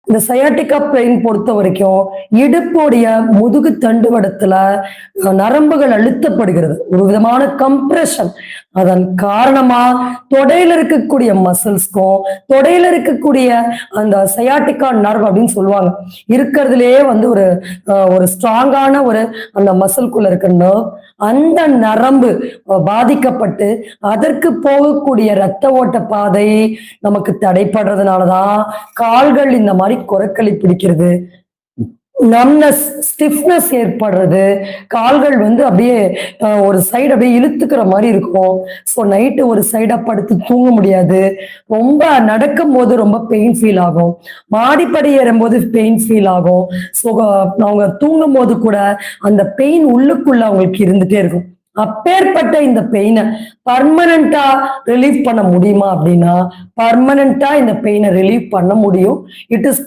இந்த sciatica pain பொறுத்த வரைக்கும் இடுப்புடைய முதுகு தண்டுவடத்துல நரம்புகள் அழுத்தப்படுகிறது, ஒரு விதமான கம்ப்ரெஷன். அதன் காரணமா தொடையில இருக்கக்கூடிய மசில்ஸ்க்கும் தொடையில இருக்கக்கூடிய அந்த சயாட்டிகா நர்வ் அப்படின்னு சொல்லுவாங்க, இருக்கிறதுலயே வந்து ஒரு ஸ்ட்ராங்கான அந்த மசில்குள்ள இருக்க நர்வ், அந்த நரம்பு பாதிக்கப்பட்டு அதற்கு போகக்கூடிய இரத்த ஓட்ட பாதை நமக்கு தடைப்படுறதுனாலதான் கால்கள் இந்த மாதிரி குரக்களி பிடிக்கிறது, நம்னஸ் ஸ்டிஃப்னஸ் ஏற்படுறது, கால்கள் வந்து அப்படியே ஒரு சைடு அப்படியே இழுத்துக்கிற மாதிரி இருக்கும். ஸோ நைட்டு ஒரு சைடா படுத்து தூங்க முடியாது, ரொம்ப நடக்கும் போது ரொம்ப பெயின் ஃபீல் ஆகும், மாடிப்படி ஏறும்போது பெயின் ஃபீல் ஆகும். ஸோ அவங்க தூங்கும் போது கூட அந்த பெயின் உள்ளுக்குள்ள அவங்களுக்கு இருந்துட்டே இருக்கும். அப்பேற்பட்ட இந்த பெயினை பர்மனண்டா ரிலீவ் பண்ண முடியுமா அப்படின்னா, பர்மனண்டா இந்த பெயினை ரிலீவ் பண்ண முடியும். It is